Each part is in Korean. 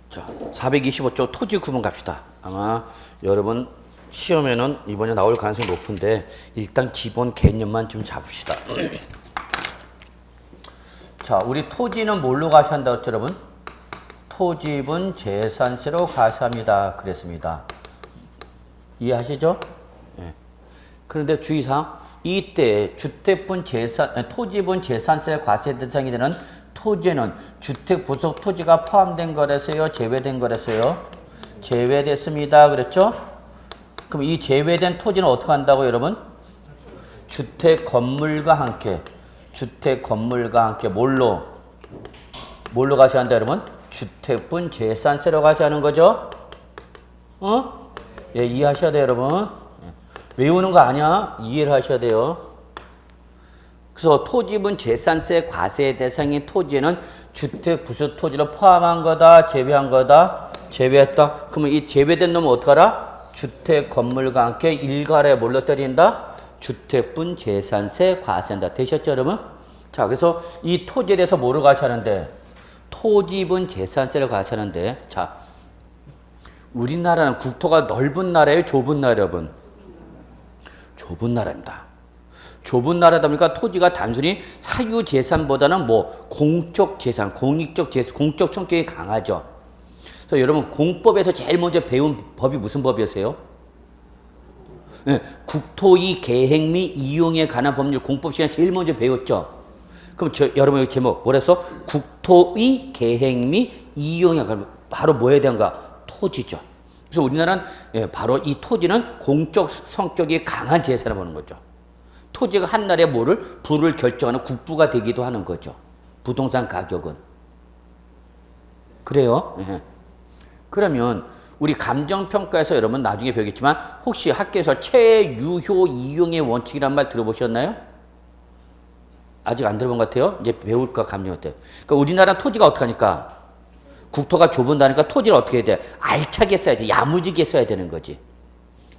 자, 425쪽 토지 구분 갑시다. 아마 여러분 시험에는 이번에 나올 가능성이 높은데 일단 기본 개념만 좀 잡읍시다. 자, 우리 토지는 뭘로 과세한다고 했죠, 여러분? 토지분 재산세로 과세합니다. 그랬습니다. 이해하시죠? 네. 그런데 주의사항, 이때 주택분 재산, 토지분 재산세 과세 대상이 되는 토지는 주택 부속 토지가 포함된 거라서요, 제외된 거라서요? 제외됐습니다. 그랬죠? 그럼 이 제외된 토지는 어떻게 한다고 여러분? 주택 건물과 함께 뭘로 과세한다 여러분? 주택분 재산세로 과세하는 거죠? 예, 이해하셔야 돼요, 여러분. 외우는 거 아니야. 이해를 하셔야 돼요. 그래서 토지분 재산세 과세 대상인 토지는 주택 부속 토지를 포함한 거다, 제외한 거다, 제외했다. 그러면 이 제외된 놈은 어떡하라? 주택 건물과 함께 일괄에 뭘로 때린다? 주택분 재산세 과세한다. 되셨죠, 여러분? 자, 그래서 이 토지에 대해서 뭐를 과세하는데? 토지분 재산세를 과세하는데, 자, 우리나라는 국토가 넓은 나라예요, 좁은 나라, 여러분? 좁은 나라입니다. 좁은 나라다 보니까 토지가 단순히 사유 재산보다는 뭐 공적 재산, 공익적 재산, 공적 성격이 강하죠. 그래서 여러분 공법에서 제일 먼저 배운 법이 무슨 법이었어요? 네, 국토의 계획 및 이용에 관한 법률 공법 시간에 제일 먼저 배웠죠. 그럼 여러분 여기 제목 뭐랬어? 국토의 계획 및 이용에 관한 바로 뭐에 대한가? 토지죠. 그래서 우리나라는 바로 이 토지는 공적 성격이 강한 재산을 보는 거죠. 토지가 한 나라의 뭐를 부를 결정하는 국부가 되기도 하는 거죠. 부동산 가격은. 그래요? 네. 그러면 우리 감정평가에서 여러분 나중에 배우겠지만 혹시 학교에서 체유효 이용의 원칙이란 말 들어보셨나요? 아직 안 들어본 것 같아요. 이제 배울까 감정 어때요? 그러니까 우리나라 토지가 어떻게 하니까 국토가 좁은다니까 토지를 어떻게 해야 돼? 알차게 써야지. 야무지게 써야 되는 거지.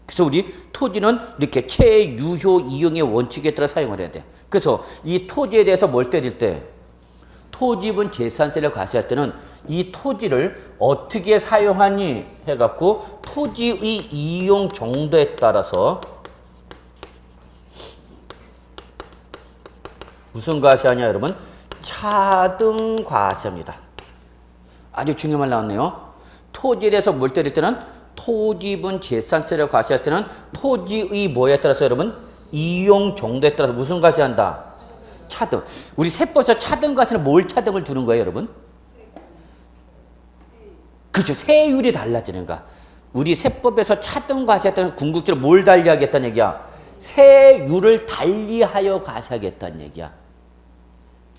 그래서 우리 토지는 이렇게 체유효 이용의 원칙에 따라 사용을 해야 돼. 그래서 이 토지에 대해서 뭘 때릴 때? 토지분 재산세를 과세할 때는 이 토지를 어떻게 사용하니 해갖고 토지의 이용 정도에 따라서 무슨 과세하냐 여러분? 차등 과세입니다. 아주 중요한 말 나왔네요. 토지에 대해서 뭘 때릴 때는 토지분 재산세를 과세할 때는 토지의 뭐에 따라서 여러분? 이용 정도에 따라서 무슨 과세한다? 차등. 우리 세법에서 차등 과세는 뭘 차등을 두는 거예요, 여러분? 그렇죠. 세율이 달라지는 거야. 우리 세법에서 차등 과세할 때는 궁극적으로 뭘 달리하겠다는 얘기야? 세율을 달리하여 과세하겠다는 얘기야.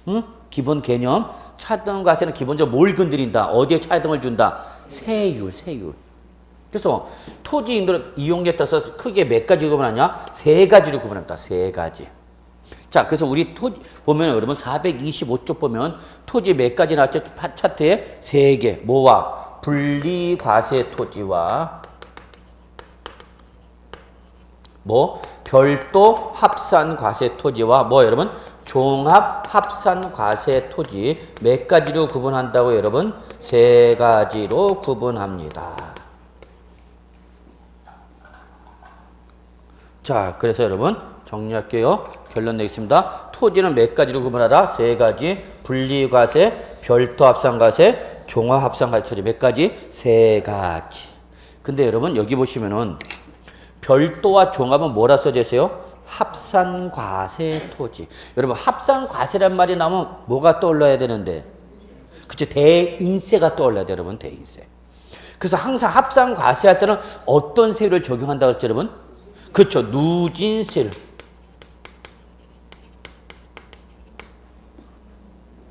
응? 기본 개념. 차등 과세는 기본적으로 뭘 건드린다? 어디에 차등을 준다? 세율. 그래서 토지 이용료에 따라서 크게 몇 가지로 구분하냐? 세 가지로 구분합니다. 세 가지. 자, 그래서 우리 토지 보면 여러분 425쪽 보면 토지 몇 가지 나왔죠? 차트에 세 개. 뭐와? 분리과세 토지와 뭐 별도 합산과세 토지와 뭐 여러분? 종합 합산과세 토지 몇 가지로 구분한다고 여러분? 세 가지로 구분합니다. 자, 그래서 여러분 정리할게요. 결론 내겠습니다. 토지는 몇 가지로 구분하라? 세 가지. 분리과세, 별도 합산과세, 종합 합산과세 토지 몇 가지? 세 가지. 근데 여러분 여기 보시면은 별도와 종합은 뭐라 써져 있어요? 합산과세 토지. 여러분 합산과세란 말이 나오면 뭐가 떠올라야 되는데? 그쵸? 대인세가 떠올라야 돼요, 여러분. 대인세. 그래서 항상 합산과세할 때는 어떤 세율을 적용한다고 했죠, 여러분? 그렇죠. 누진세를.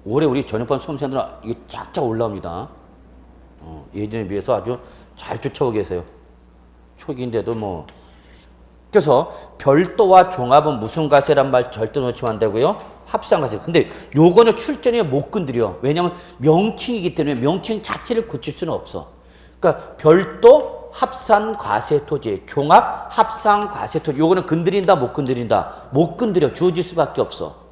올해 우리 전역반 수험생들은 이게 쫙쫙 올라옵니다. 예전에 비해서 아주 잘 쫓아오고 계세요. 초기인데도 뭐. 그래서 별도와 종합은 무슨 과세란 말 절대 놓치면 안 되고요. 합산과세. 근데 요거는 출전에 못 건드려. 왜냐면 명칭이기 때문에 명칭 자체를 고칠 수는 없어. 그러니까 별도 합산과세 토지, 종합 합산과세 토지. 요거는 건드린다, 못 건드린다? 못 건드려. 주어질 수밖에 없어.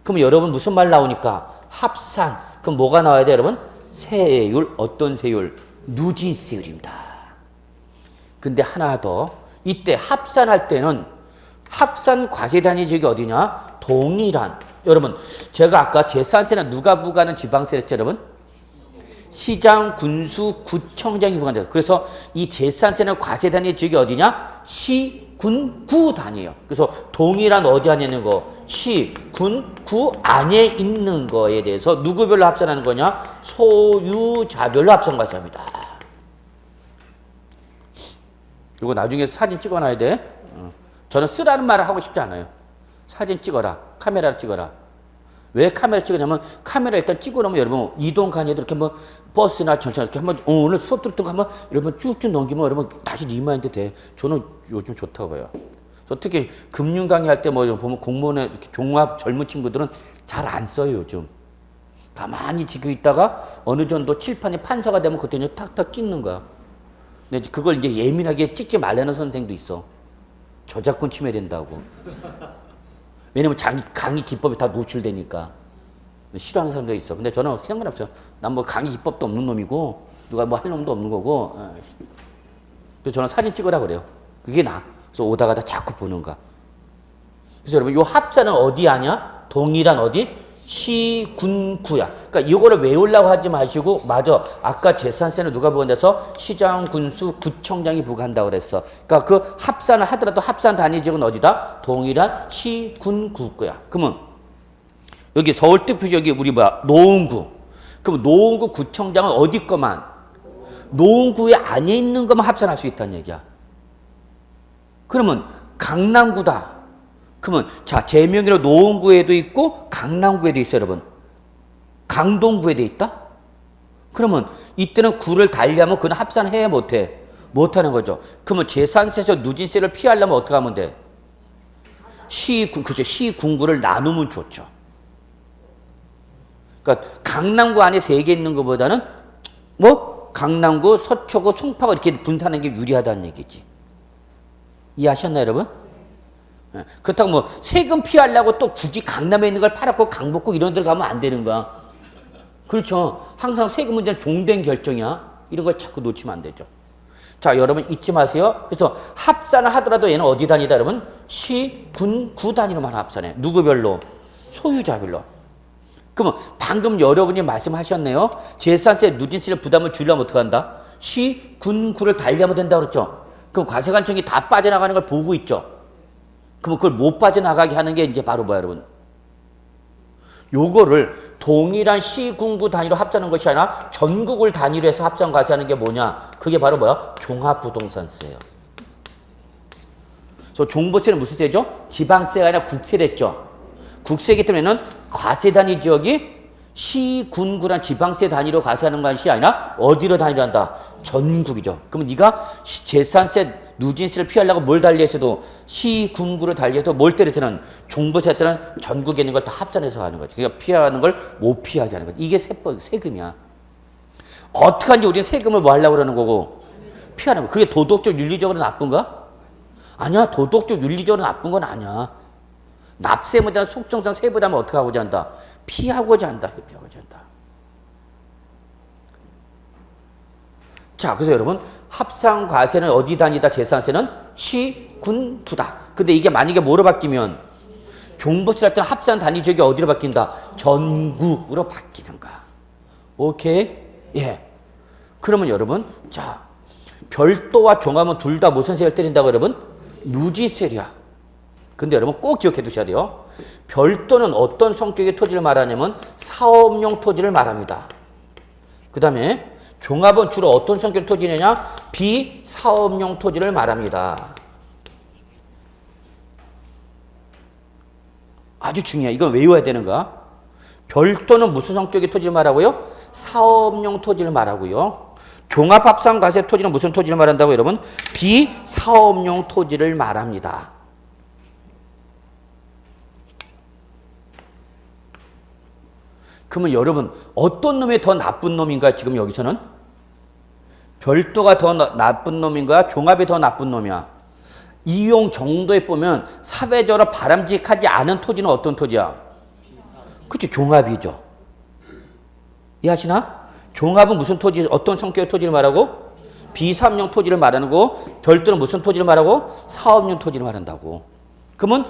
그럼 여러분 무슨 말 나오니까? 합산. 그럼 뭐가 나와야 돼, 여러분? 세율. 어떤 세율? 누진세율입니다. 근데 하나 더, 이때 합산할 때는 합산 과세 단위 지역이 어디냐? 동일한. 여러분, 제가 아까 재산세는 누가 부과하는 지방세를 했죠, 여러분? 시장, 군수, 구청장이 부과한다. 그래서 이 재산세는 과세 단위 지역이 어디냐? 시, 군, 구 단위예요. 그래서 동일한 어디 안에 있는 거? 시, 군, 구 안에 있는 거에 대해서 누구별로 합산하는 거냐? 소유자별로 합산과세합니다. 이거 나중에 사진 찍어놔야 돼. 저는 쓰라는 말을 하고 싶지 않아요. 사진 찍어라. 카메라로 찍어라. 왜 카메라 찍으냐면 카메라 일단 찍어놓으면 여러분 이동 간에도 이렇게 뭐 버스나 전차 이렇게 한번 오늘 수업 들었던 거 한번 여러분 쭉쭉 넘기면 여러분 다시 리마인드 돼. 저는 요즘 좋다고 봐요. 특히 금융 강의할 때 뭐 보면 공무원에 이렇게 종합 젊은 친구들은 잘 안 써요 요즘. 가만히 지고 있다가 어느 정도 칠판이 판서가 되면 그때 이제 탁탁 찍는 거야. 근데 그걸 이제 예민하게 찍지 말라는 선생도 있어. 저작권 침해된다고. 왜냐면 자기 강의 기법이 다 노출되니까. 싫어하는 사람도 있어. 근데 저는 상관없어요. 난 뭐 강의 기법도 없는 놈이고, 누가 뭐 할 놈도 없는 거고. 그래서 저는 사진 찍으라 그래요. 그게 나. 그래서 오다가 다 자꾸 보는 거야. 그래서 여러분, 요 합산은 어디 하냐? 동일한 어디? 시, 군, 구야. 그러니까 이거를 외우려고 하지 마시고, 맞아. 아까 재산세는 누가 부과해서 시장, 군수, 구청장이 부과한다고 그랬어. 그러니까 그 합산을 하더라도 합산 단위 지역은 어디다? 동일한 시, 군, 구야. 그러면 여기 서울특별시 여기 우리 뭐야? 노원구. 그럼 노원구 구청장은 어디 거만? 노원구에 안에 있는 것만 합산할 수 있다는 얘기야. 그러면 강남구다. 그러면 자 제명의로 노원구에도 있고 강남구에도 있어요, 여러분. 강동구에 돼 있다? 그러면 이때는 구를 달리하면 그는 합산해 못해? 못하는 거죠. 그러면 재산세에서 누진세를 피하려면 어떻게 하면 돼? 그죠. 시군구를 나누면 좋죠. 그러니까 강남구 안에 3개 있는 것보다는 뭐 강남구, 서초구, 송파구 이렇게 분산하는 게 유리하다는 얘기지. 이해하셨나요, 여러분? 그렇다고 뭐 세금 피하려고 또 굳이 강남에 있는 걸 팔았고 강북구 이런 데로 가면 안 되는 거야. 그렇죠. 항상 세금 문제는 종된 결정이야. 이런 걸 자꾸 놓치면 안 되죠. 자, 여러분 잊지 마세요. 그래서 합산을 하더라도 얘는 어디 단위다, 여러분? 시, 군, 구 단위로만 합산해. 누구별로? 소유자별로. 그러면 방금 여러분이 말씀하셨네요. 재산세 누진세를 부담을 주려면 어떻게 한다? 시, 군, 구를 달리하면 된다고 그랬죠. 그럼 과세관청이 다 빠져나가는 걸 보고 있죠. 그럼 그걸 못 빠져나가게 하는 게 이제 바로 뭐야, 여러분? 요거를 동일한 시군구 단위로 합산하는 것이 아니라 전국을 단위로 해서 합산 과세하는 게 뭐냐? 그게 바로 뭐야? 종합부동산세예요. 그래서 종부세는 무슨 세죠? 지방세가 아니라 국세랬죠. 국세이기 때문에는 과세 단위 지역이 시군구란 지방세 단위로 과세하는 것이 아니라 어디로 단위로 한다? 전국이죠. 그럼 네가 재산세 누진세를 피하려고 뭘 달리해서도 시군구를 달리해서 뭘 때릴 때는 종부세 때는 전국에 있는 걸 다 합산해서 하는 거지. 그러니까 피하는 걸 못 피하게 하는 거지. 이게 세금이야. 어떻게 하는지 우리는 세금을 뭐 하려고 그러는 거고 피하는 거. 그게 도덕적 윤리적으로 나쁜가? 아니야. 도덕적 윤리적으로 나쁜 건 아니야. 납세보다 속정상 세보다면 어떻게 하고자 한다? 피하고자 한다. 피하고자 한다. 자, 그래서 여러분 합산 과세는 어디 단위다? 재산세는 시, 군, 구다. 근데 이게 만약에 뭐로 바뀌면 종부세 할 때는 합산 단위 지역이 어디로 바뀐다? 전국으로 바뀌는 거야. 오케이? 예. 그러면 여러분, 자, 별도와 종합은 둘 다 무슨 세를 때린다고 여러분? 누진세야. 근데 여러분 꼭 기억해 두셔야 돼요. 별도는 어떤 성격의 토지를 말하냐면 사업용 토지를 말합니다. 그 다음에 종합은 주로 어떤 성격의 토지냐냐? 비사업용 토지를 말합니다. 아주 중요해. 이건 외워야 되는 거야. 별도는 무슨 성격의 토지를 말하고요? 사업용 토지를 말하고요. 종합합산과세 토지는 무슨 토지를 말한다고 여러분? 비사업용 토지를 말합니다. 그러면 여러분 어떤 놈이 더 나쁜 놈인가 지금 여기서는? 별도가 더 나쁜 놈인가? 종합이 더 나쁜 놈이야? 이용 정도에 보면 사회적으로 바람직하지 않은 토지는 어떤 토지야? 그치, 종합이죠. 이해하시나? 종합은 무슨 토지, 어떤 성격의 토지를 말하고? 비사업용 토지를 말하는 거. 별도는 무슨 토지를 말하고? 사업용 토지를 말한다고. 그러면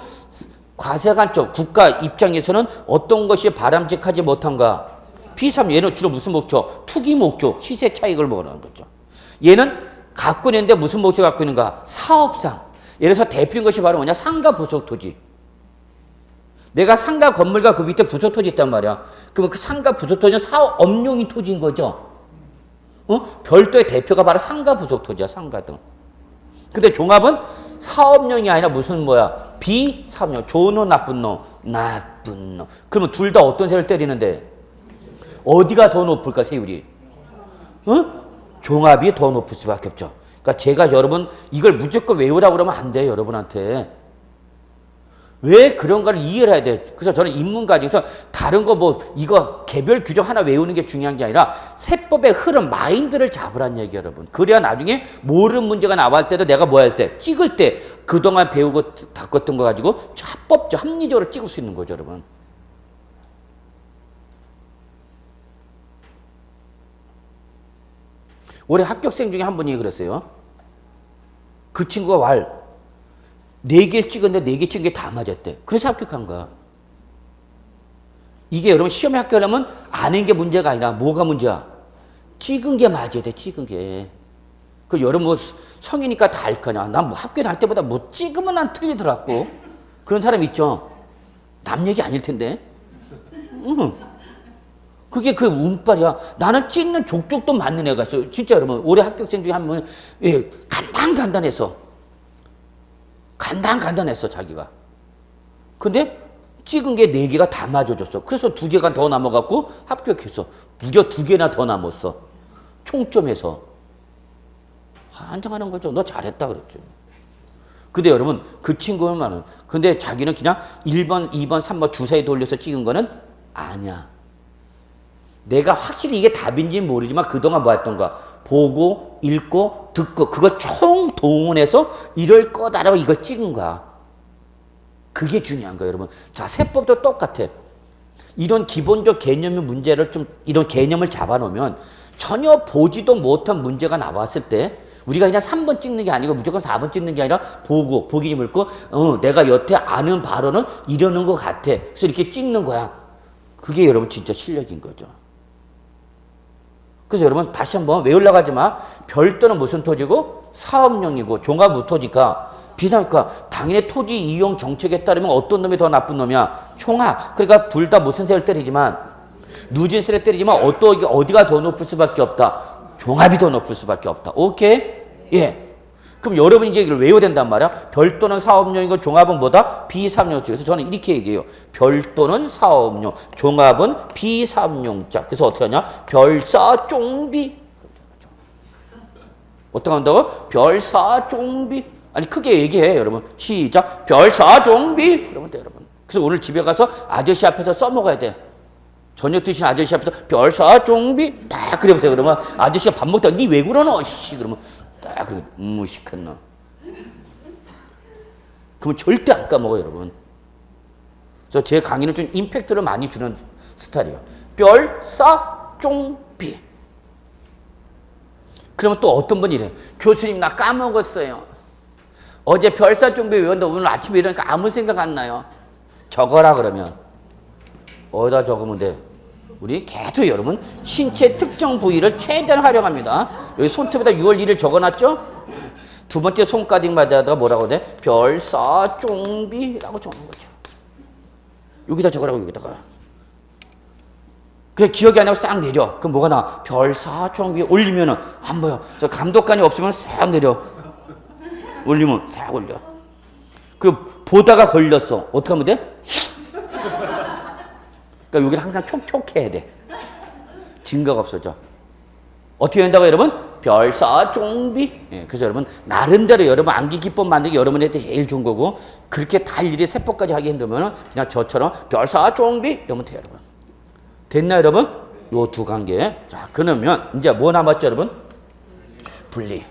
과세관적 국가 입장에서는 어떤 것이 바람직하지 못한가? 비사업용, 얘는 주로 무슨 목적? 투기 목적, 시세 차익을 먹으라는 거죠. 얘는 갖고 있는데 무슨 목적을 갖고 있는가? 사업상. 예를 들어서 대표인 것이 바로 뭐냐? 상가 부속 토지. 내가 상가 건물과 그 밑에 부속 토지 있단 말이야. 그러면 그 상가 부속 토지는 사업용인 토지인 거죠. 별도의 대표가 바로 상가 부속 토지야, 상가 등. 근데 종합은 사업용이 아니라 무슨 뭐야? 비사업용. 좋은 놈, 나쁜 놈. 나쁜 놈. 그러면 둘 다 어떤 세를 때리는데? 어디가 더 높을까, 세율이? 종합이 더 높을 수밖에 없죠. 그러니까 제가 여러분 이걸 무조건 외우라고 그러면 안 돼요, 여러분한테. 왜 그런가를 이해를 해야 돼. 그래서 저는 인문과정에서 다른 거 뭐 이거 개별 규정 하나 외우는 게 중요한 게 아니라 세법의 흐름, 마인드를 잡으란 얘기예요, 여러분. 그래야 나중에 모르는 문제가 나올 때도 내가 뭐 할 때, 찍을 때 그동안 배우고 닦았던 거 가지고 합법적, 합리적으로 찍을 수 있는 거죠, 여러분. 올해 합격생 중에 한 분이 그랬어요. 그 친구가 4개 찍었는데 4개 찍은 게 다 맞았대. 그래서 합격한 거야. 이게 여러분 시험에 합격하려면 아는 게 문제가 아니라 뭐가 문제야? 찍은 게 맞아야 돼, 찍은 게. 그 여러분 뭐 성이니까 다 알 거냐. 난 뭐 학교 다닐 때보다 뭐 찍으면 난 틀리더라고. 그런 사람 있죠? 남 얘기 아닐 텐데. 그게 그 운빨이야. 나는 찍는 족족도 맞는 애가 있어요. 진짜 여러분 올해 합격생 중에 한 분, 예, 간단했어. 간단했어, 자기가. 근데 찍은 게 4개가 다 맞아줬어. 그래서 2개가 더 남아갖고 합격했어. 무려 2개나 더 남았어. 총점에서. 환장하는 거죠. 너 잘했다 그랬죠. 근데 여러분, 그 친구는 근데 자기는 그냥 1번, 2번, 3번 주사위 돌려서 찍은 거는 아니야. 내가 확실히 이게 답인지는 모르지만 그동안 뭐 했던가? 보고, 읽고, 듣고, 그걸 총 동원해서 이럴 거다라고 이걸 찍은 거야. 그게 중요한 거예요, 여러분. 자, 세법도 똑같아. 이런 기본적 개념의 문제를 이런 개념을 잡아놓으면 전혀 보지도 못한 문제가 나왔을 때 우리가 그냥 3번 찍는 게 아니고 무조건 4번 찍는 게 아니라 보기 좀 읽고, 내가 여태 아는 바로는 이러는 것 같아. 그래서 이렇게 찍는 거야. 그게 여러분 진짜 실력인 거죠. 그래서 여러분 다시 한번 외우려고 하지 마. 별도는 무슨 토지고? 사업용이고 종합 무토지가 비슷하니까 당연히 토지 이용 정책에 따르면 어떤 놈이 더 나쁜 놈이야? 총합. 그러니까 둘 다 무슨 세를 때리지만 누진세를 때리지만 어디가 더 높을 수밖에 없다. 종합이 더 높을 수밖에 없다. 오케이? 예. 그럼 여러분이 이제 이걸 외워야 된단 말이야. 별도는 사업용이고 종합은 뭐다? 비사업용. 그래서 저는 이렇게 얘기해요. 별도는 사업용, 종합은 비사업용자. 그래서 어떻게 하냐? 별사종비. 어떻게 한다고? 별사종비. 아니 크게 얘기해 여러분. 시작. 별사종비. 그러면 돼 여러분. 그래서 오늘 집에 가서 아저씨 앞에서 써먹어야 돼. 저녁 드신 아저씨 앞에서 별사종비. 딱 그래보세요. 그러면 아저씨가 밥 먹다가 니 왜 그러노? 씨. 그러면 딱 그래. 무식한 놈. 그러면 절대 안 까먹어요 여러분. 그래서 제 강의는 좀 임팩트를 많이 주는 스타일이에요. 별사종비. 그러면 또 어떤 분이 이래. 교수님 나 까먹었어요. 어제 별사종비 외웠는데 오늘 아침에 일어나니까 아무 생각 안 나요. 적어라 그러면. 어디다 적으면 돼? 우리 계속 여러분 신체 특정 부위를 최대한 활용합니다. 여기 손톱에다 6월 1일 적어놨죠? 두 번째 손가락마다가 뭐라고 돼? 별사종비라고 적는 거죠. 여기다 적으라고 여기다가. 그래 기억이 안 나고 싹 내려. 그럼 뭐가 나? 별사종비 올리면은 안 보여. 저 감독관이 없으면 싹 내려. 올리면 싹 올려. 그리고 보다가 걸렸어. 어떻게 하면 돼? 그러니까 여기를 항상 촉촉해야 돼. 증거가 없어져. 어떻게 된다고 여러분? 별사종비. 예, 그래서 여러분 나름대로 여러분 암기 기법 만들기 여러분한테 제일 좋은 거고 그렇게 다 일일이 세법까지 하기 힘들면 그냥 저처럼 별사종비 이러면 돼요 여러분. 됐나 여러분? 요 두 관계. 자 그러면 이제 뭐 남았죠 여러분? 분리.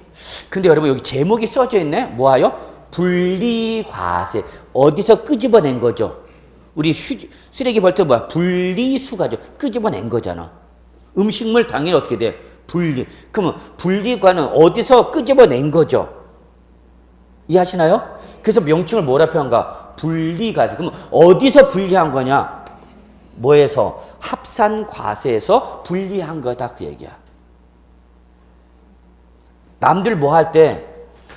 근데 여러분 여기 제목이 써져 있네. 뭐하여? 분리과세. 어디서 끄집어낸 거죠? 우리 쓰레기 벌 때 뭐야? 분리수거죠. 끄집어낸 거잖아. 음식물 당연히 어떻게 돼? 분리. 그러면 분리과는 어디서 끄집어낸 거죠? 이해하시나요? 그래서 명칭을 뭐라 표현한가? 분리과세. 그럼 어디서 분리한 거냐? 뭐에서? 합산과세에서 분리한 거다 그 얘기야. 남들 뭐 할 때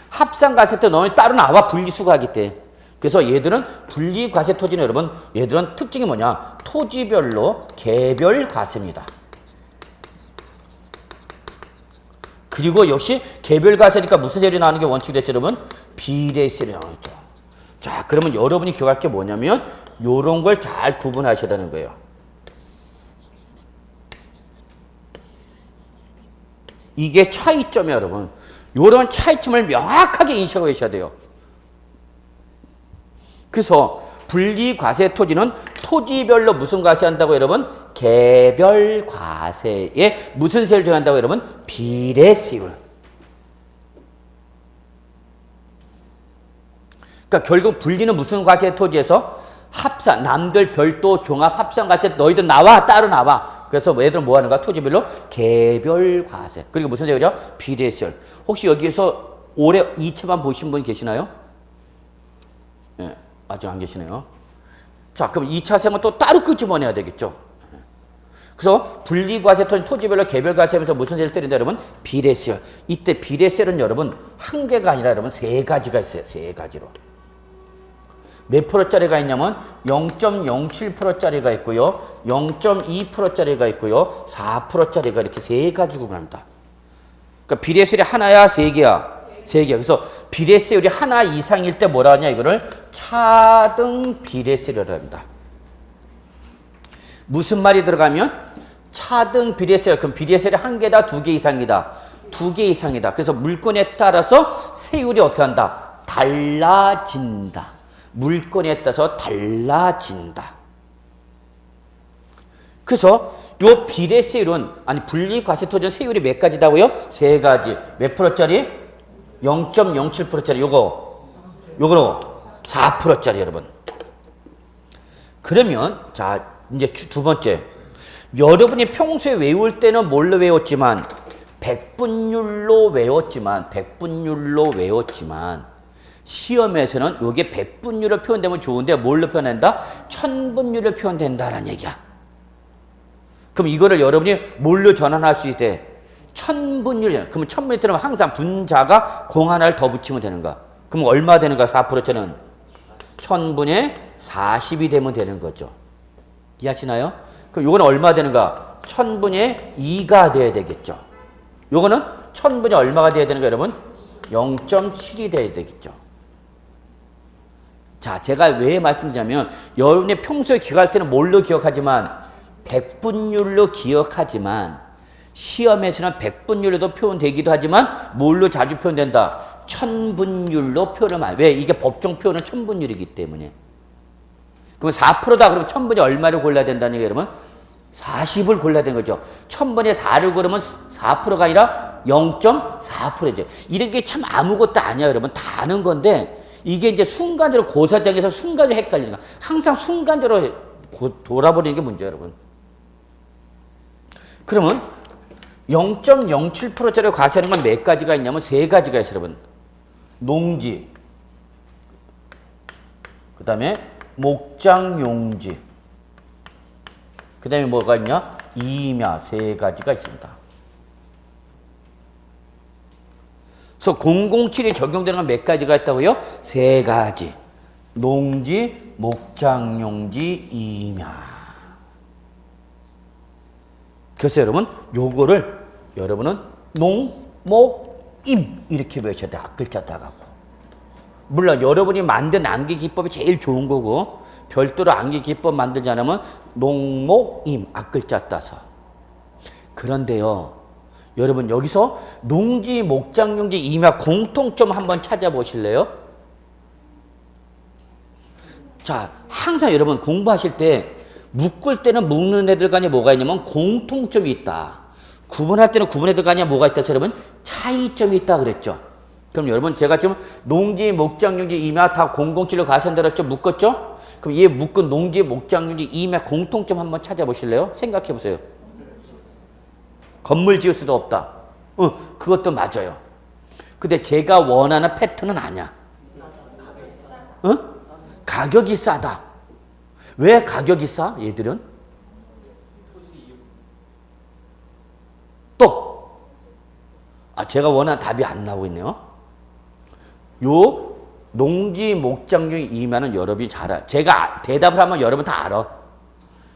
합산과세 때 너희 따로 나와 분리수거하기 때. 그래서 얘들은 분리과세 토지는 여러분 얘들은 특징이 뭐냐? 토지별로 개별과세입니다. 그리고 역시 개별과세니까 무슨 세율이 나오는 게 원칙이 됐죠 여러분? 비례세율이 나오죠. 자 그러면 여러분이 기억할 게 뭐냐면 요런 걸 잘 구분하셔야 되는 거예요. 이게 차이점이에요 여러분. 요런 차이점을 명확하게 인식하고 계셔야 돼요. 그래서 분리과세 토지는 토지별로 무슨 과세한다고 여러분? 개별과세에 무슨 세율 정한다고 여러분? 비례세율. 그러니까 결국 분리는 무슨 과세 토지에서? 합산, 남들 별도 종합 합산과세 너희들 나와 따로 나와. 그래서 얘들은 뭐 하는가? 토지별로 개별과세. 그리고 무슨 세율이요? 비례세율. 혹시 여기에서 올해 2차만 보신 분 계시나요? 네, 아직 안 계시네요. 자, 그럼 2차 생은 또 따로 끄집어내야 되겠죠. 그래서 분리과세 토지별로 개별과세하면서 무슨 세를 때린다 여러분? 비례세율. 이때 비례세율은 여러분 한 개가 아니라 여러분 세 가지가 있어요. 세 가지로. 몇 프로짜리가 있냐면 0.07%짜리가 있고요. 0.2%짜리가 있고요. 4%짜리가 이렇게 세 가지 구분합니다. 그러니까 비례세율이 하나야, 세 개야? 세 개. 그래서 비례세율이 하나 이상일 때 뭐라 하냐 이거를 차등 비례세율이라고 합니다. 무슨 말이 들어가면 차등 비례세율. 그럼 비례세율이 한 개다, 두 개 이상이다. 두 개 이상이다. 그래서 물건에 따라서 세율이 어떻게 한다? 달라진다. 물건에 따라서 달라진다. 그래서 요 비례세율은 아니 분리과세 토지는 세율이 몇 가지다고요? 세 가지. 몇 프로짜리? 0.07%짜리 요거로 4%짜리 여러분. 그러면 자 이제 두 번째. 여러분이 평소에 외울 때는 뭘로 외웠지만 백분율로 외웠지만 시험에서는 이게 백분율로 표현되면 좋은데 뭘로 표현한다? 천분율로 표현된다라는 얘기야. 그럼 이거를 여러분이 뭘로 전환할 수 있대? 천분율. 그러면 천분율 들으면 항상 분자가 공 하나를 더 붙이면 되는 거야. 그럼 얼마 되는 거야? 4%짜리는? 천분의 40이 되면 되는 거죠. 이해하시나요? 그럼 요거는 얼마 되는가? 천분의 2가 돼야 되겠죠. 요거는 천분의 얼마가 돼야 되는 거야, 여러분? 0.7이 돼야 되겠죠. 자, 제가 왜 말씀드리냐면 여러분이 평소에 기억할 때는 뭘로 기억하지만 백분율로 기억하지만 시험에서는 백분율로도 표현되기도 하지만 뭘로 자주 표현된다? 천분율로 표현을 왜? 이게 법정 표현은 천분율이기 때문에. 그러면 4%다 그러면 천분이 얼마를 골라야 된다는 얘기예요, 여러분? 40을 골라야 되는 거죠. 천분의 4를 고르면 4%가 아니라 0.4%죠. 이런 게 참 아무것도 아니야, 여러분. 다 아는 건데 이게 이제 순간적으로 고사장에서 순간적으로 헷갈리는 거야. 항상 순간적으로 돌아버리는 게 문제예요, 여러분. 그러면 0.07%짜리 과세하는 건 몇 가지가 있냐면 세 가지가 있어요, 여러분. 농지, 그 다음에 목장용지, 그 다음에 뭐가 있냐? 임야 세 가지가 있습니다. 그래서 007이 적용되는 건 몇 가지가 있다고요? 세 가지. 농지, 목장용지, 임야. 그래서 여러분 요거를 여러분은 농, 목, 임 이렇게 외쳐야 돼. 앞글자 따갖고. 물론 여러분이 만든 암기기법이 제일 좋은 거고 별도로 암기기법 만들지 않으면 농, 목, 임 앞글자 따서. 그런데요. 여러분 여기서 농지, 목장용지, 임야 공통점 한번 찾아보실래요? 자, 항상 여러분 공부하실 때 묶을 때는 묶는 애들 간에 뭐가 있냐면 공통점이 있다. 구분할 때는 구분 애들 간에 뭐가 있다. 여러분 차이점이 있다 그랬죠. 그럼 여러분 제가 지금 농지, 목장용지, 임야 다 007로 가산들었죠. 묶었죠? 그럼 이 묶은 농지, 목장용지, 임야 공통점 한번 찾아보실래요? 생각해 보세요. 건물 지을 수도 없다. 그것도 맞아요. 근데 제가 원하는 패턴은 아니야. 가격이 싸다. 왜 가격이 싸? 얘들은? 또 제가 원하는 답이 안 나오고 있네요. 요 농지 목장용 2만원 여러분이 잘 알아. 제가 대답을 하면 여러분 다 알아.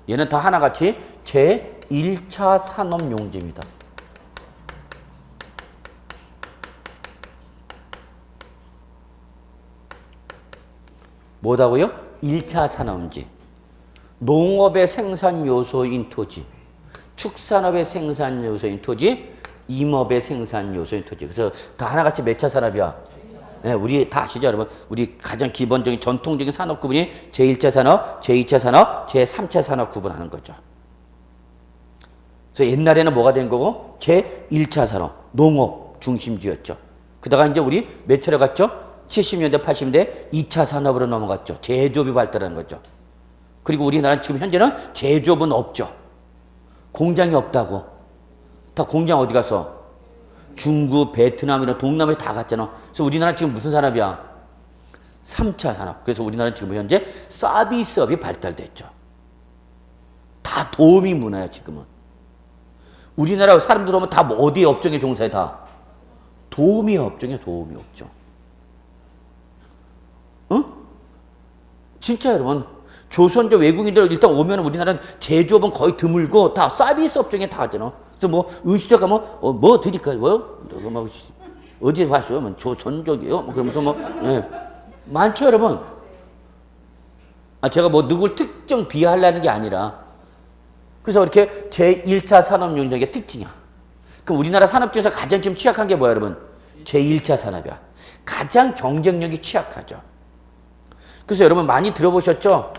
얘는 다 하나같이 제1차 산업용지입니다. 뭐다고요? 1차 산업용지. 농업의 생산 요소인 토지, 축산업의 생산 요소인 토지, 임업의 생산 요소인 토지. 그래서 다 하나같이 몇 차 산업이야? 네, 우리 다 아시죠, 여러분? 우리 가장 기본적인 전통적인 산업 구분이 제1차 산업, 제2차 산업, 제3차 산업 구분하는 거죠. 그래서 옛날에는 뭐가 된 거고? 제1차 산업, 농업 중심지였죠. 그러다가 이제 우리 몇 차로 갔죠? 70년대, 80년대 2차 산업으로 넘어갔죠. 제조업이 발달하는 거죠. 그리고 우리나라는 지금 현재는 제조업은 없죠. 공장이 없다고. 다 공장 어디 가서? 중국, 베트남 이런 동남아에 다 갔잖아. 그래서 우리나라 지금 무슨 산업이야? 3차 산업. 그래서 우리나라는 지금 현재 서비스업이 발달됐죠. 다 도우미 문화야 지금은. 우리나라 사람들 오면 다 어디 업종에 종사해? 다 도우미 업종에 도우미 업종. 진짜 여러분, 조선족 외국인들 일단 오면 우리나라는 제조업은 거의 드물고 다 서비스 업종에 다 하잖아. 그래서 뭐 음식점 가면 뭐 드릴까요? 뭐 어디 가시오? 뭐 조선족이요? 뭐 그러면서 예. 많죠 여러분. 제가 뭐 누굴 특정 비하하려는 게 아니라, 그래서 이렇게 제1차 산업용지의 특징이야. 그럼 우리나라 산업 중에서 가장 지금 취약한 게 뭐야 여러분? 제1차 산업이야. 가장 경쟁력이 취약하죠. 그래서 여러분 많이 들어보셨죠?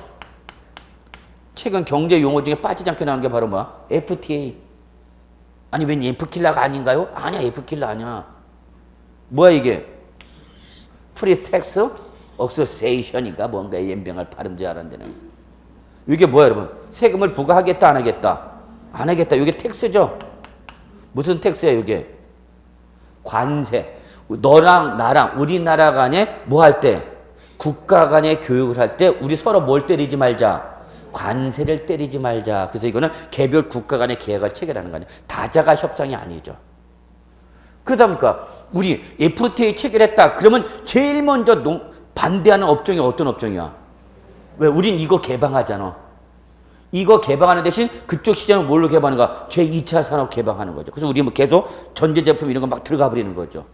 최근 경제 용어 중에 빠지지 않게 나오는 게 바로 뭐야? FTA. 아니 웬 F킬러가 아닌가요? 아니야, F킬러 아니야. 뭐야 이게? 프리 텍스 억세이션인가 뭔가 연병할 발음 잘 안 되는. 이게 뭐야 여러분? 세금을 부과하겠다 안 하겠다? 안 하겠다. 이게 텍스죠? 무슨 텍스야 이게? 관세. 너랑 나랑 우리나라 간에 뭐 할 때? 국가 간에 교육을 할 때 우리 서로 뭘 때리지 말자? 관세를 때리지 말자. 그래서 이거는 개별 국가 간의 계약을 체결하는 거 아니에요. 다자가 협상이 아니죠. 그러다 보니까 우리 FTA 체결했다. 그러면 제일 먼저 반대하는 업종이 어떤 업종이야? 왜? 우린 이거 개방하잖아. 이거 개방하는 대신 그쪽 시장을 뭘로 개방하는가? 제2차 산업 개방하는 거죠. 그래서 우리 뭐 계속 전자제품 이런 거 막 들어가 버리는 거죠.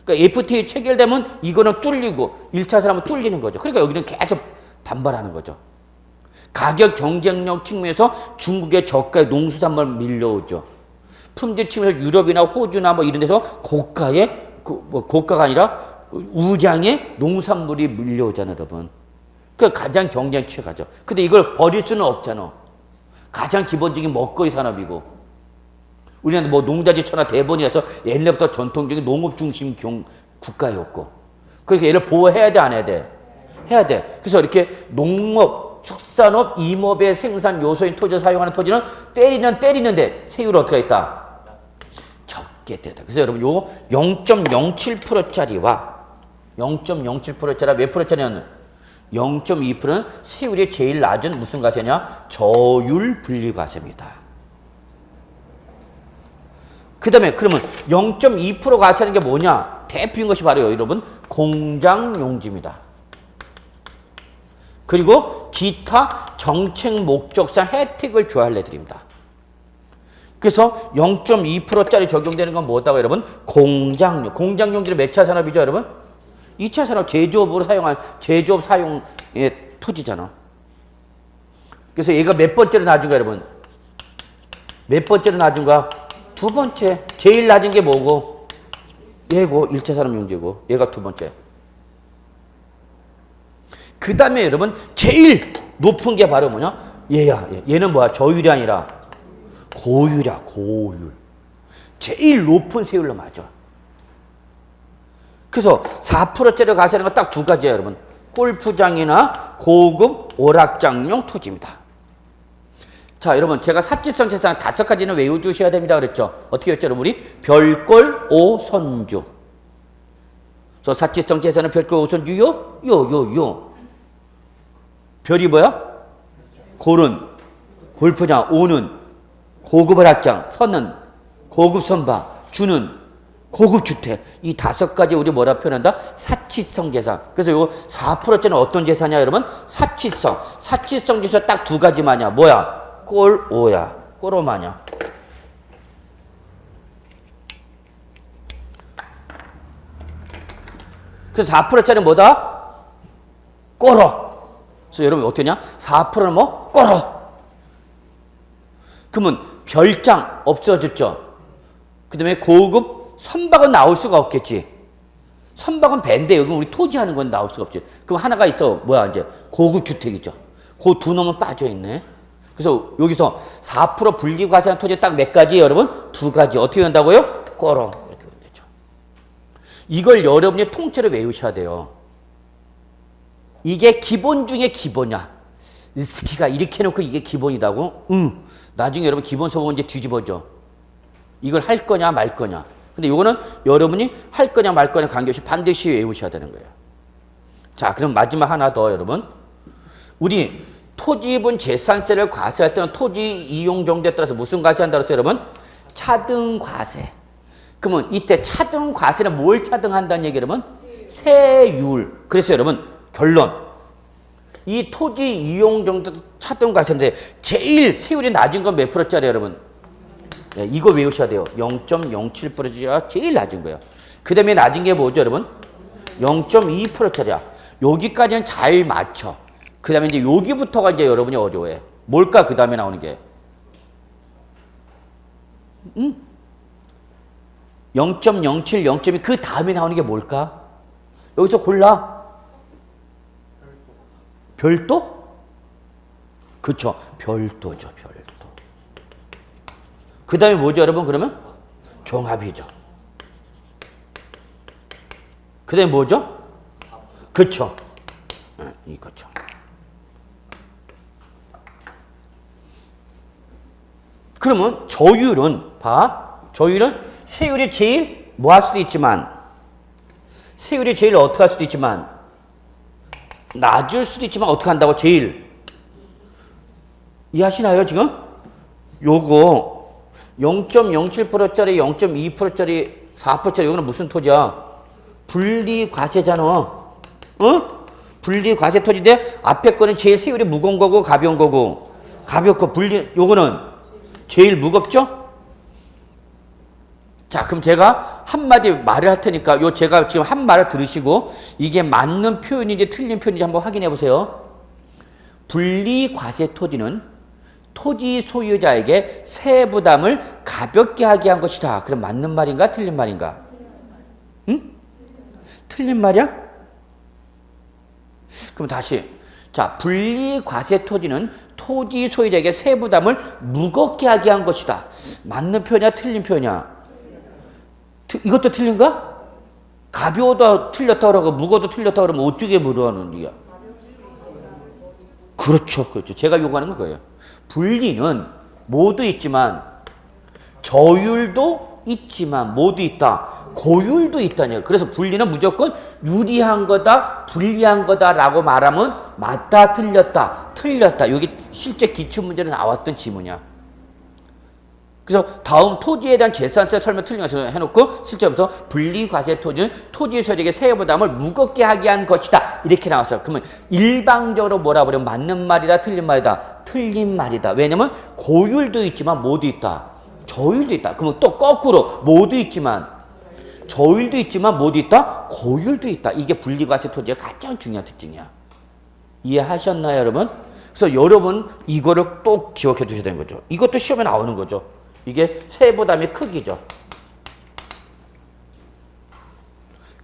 그러니까 FTA 체결되면 이거는 뚫리고 1차 산업은 뚫리는 거죠. 그러니까 여기는 계속 반발하는 거죠. 가격 경쟁력 측면에서 중국의 저가의 농수산물 밀려오죠. 품질 측면에서 유럽이나 호주나 뭐 이런 데서 고가의 고가가 아니라 우량의 농산물이 밀려오잖아요, 여러분. 그 가장 경쟁 취약하죠. 근데 이걸 버릴 수는 없잖아. 가장 기본적인 먹거리 산업이고. 우리는 뭐 농자재처나 대본이라서 옛날부터 전통적인 농업 중심 국가였고. 그러니까 얘를 보호해야 돼, 안 해야 돼? 해야 돼. 그래서 이렇게 농업, 축산업, 임업의 생산 요소인 토지를 사용하는 토지는 때리는데 세율이 어떻게 있다? 적게 때렸다. 그래서 여러분 요 0.07%짜리와 0.07%짜리 몇 프로짜리는 0.2%는 세율이 제일 낮은 무슨 과세냐? 저율 분리 과세입니다. 그 다음에 그러면 0.2% 과세하는 게 뭐냐? 대표인 것이 바로 여러분 공장용지입니다. 그리고 기타 정책 목적상 혜택을 조할해 드립니다. 그래서 0.2%짜리 적용되는 건 뭐다고 여러분? 공장용. 공장용지는 몇 차 산업이죠 여러분? 2차 산업 제조업으로 사용한 제조업 사용의 토지잖아. 그래서 얘가 몇 번째로 낮은가 여러분? 몇 번째로 낮은가? 두 번째. 제일 낮은 게 뭐고? 얘고 1차 산업용지고 얘가 두 번째. 그 다음에 여러분 제일 높은 게 바로 뭐냐? 얘야. 얘는 뭐야? 저율이 아니라 고율이야. 고율. 제일 높은 세율로 맞아. 그래서 4%짜리 과세하는 건 딱 두 가지예요 여러분. 골프장이나 고급 오락장용 토지입니다. 자, 여러분, 제가 사치성 재산 5가지는 외워주셔야 됩니다. 그랬죠? 어떻게 했죠, 여러분? 우리 별꼴 오선주. 그래서 사치성 재산은 별꼴 오선주요? 요. 별이 뭐야? 골은, 골프장, 오는, 고급 을학장, 선은, 고급 선박, 주는, 고급 주택. 이 5가지 우리 뭐라 표현한다? 사치성 재산. 그래서 이거 4%짜리는 어떤 재산이야, 여러분? 사치성. 사치성 재산 딱 2가지만이야. 뭐야? 꼴 오야. 꼴오마냐. 그래서 4%짜리 뭐다? 꼴어. 그래서 여러분 어떻게 냐 4%는 뭐? 꼴어. 그러면 별장 없어졌죠. 그 다음에 고급 선박은 나올 수가 없겠지. 선박은 배인데 여기 우리 토지하는 건 나올 수가 없지. 그럼 하나가 있어. 뭐야 이제 고급 주택이죠. 그 두 놈은 빠져 있네. 그래서 여기서 4% 분리과세한 토지 딱 몇 가지 여러분? 2가지. 어떻게 한다고요? 꼴어. 이렇게 하면 되죠. 이걸 여러분이 통째로 외우셔야 돼요. 이게 기본 중에 기본이야. 스키가 이렇게 해놓고 이게 기본이다고? 나중에 여러분 기본서 보면 이제 뒤집어져. 이걸 할 거냐 말 거냐. 근데 이거는 여러분이 할 거냐 말 거냐 관계없이 반드시 외우셔야 되는 거예요. 자, 그럼 마지막 하나 더 여러분. 우리 토지분 재산세를 과세할 때는 토지 이용 정도에 따라서 무슨 과세한다고 했어요, 여러분? 차등 과세. 그러면 이때 차등 과세는 뭘 차등한다는 얘기 여러분? 세율. 그래서 여러분 결론. 이 토지 이용 정도 차등 과세인데 제일 세율이 낮은 건 몇 프로짜리 여러분? 네, 이거 외우셔야 돼요. 0.07%가 제일 낮은 거예요. 그 다음에 낮은 게 뭐죠, 여러분? 0.2%짜리야. 여기까지는 잘 맞춰. 그 다음에 이제 여기부터가 이제 여러분이 어려워해. 뭘까, 그 다음에 나오는 게? 0.07, 0.2, 그 다음에 나오는 게 뭘까? 여기서 골라. 별도? 그쵸. 별도죠, 별도. 그 다음에 뭐죠, 여러분? 그러면? 종합이죠. 그 다음에 뭐죠? 그쵸. 이거죠. 그러면 저율은, 저율은 세율이 제일 뭐 할 수도 있지만, 세율이 제일 어떻게 할 수도 있지만, 낮을 수도 있지만 어떻게 한다고 제일. 이해하시나요, 지금? 요거 0.07%짜리, 0.2%짜리, 4%짜리 이거는 무슨 토지야? 분리과세잖아. 어? 분리과세 토지인데 앞에 거는 제일 세율이 무거운 거고 가벼운 거고. 가볍고 요거는 제일 무겁죠? 자, 그럼 제가 한마디 말을 할 테니까 제가 지금 한 말을 들으시고 이게 맞는 표현인지 틀린 표현인지 한번 확인해 보세요. 분리과세 토지는 토지 소유자에게 세부담을 가볍게 하게 한 것이다. 그럼 맞는 말인가 틀린 말인가? 응? 틀린 말이야? 그럼 다시. 자, 분리과세 토지는 토지 소유자에게 세부담을 무겁게 하게 한 것이다. 맞는 표현이야 틀린 표현이야? 이것도 틀린가? 가벼워도 틀렸다 그러고 무거워도 틀렸다 그러면 어떻게 물어하는 거야? 그렇죠. 제가 요구하는 건 그거예요. 분리는 모두 있지만 저율도 있지만 모두 있다. 고율도 있다니. 그래서 분리는 무조건 유리한 거다, 불리한 거다라고 말하면 맞다, 틀렸다, 틀렸다. 여기 실제 기출문제로 나왔던 지문이야. 그래서 다음 토지에 대한 재산세 설명 틀린 것을 해놓고 실제로서 분리과세 토지는 토지 소유자에게 세부 부담을 무겁게 하게 한 것이다. 이렇게 나왔어요. 그러면 일방적으로 뭐라 그러면 맞는 말이다, 틀린 말이다? 틀린 말이다. 왜냐면 고율도 있지만 모두 있다. 저율도 있다. 그러면 또 거꾸로 모두 있지만 저율도 있지만 모두 있다? 고율도 있다. 이게 분리과세 토지의 가장 중요한 특징이야. 이해하셨나요, 여러분? 그래서 여러분 이거를 또 기억해 두셔야 되는 거죠. 이것도 시험에 나오는 거죠. 이게 세부담의 크기죠.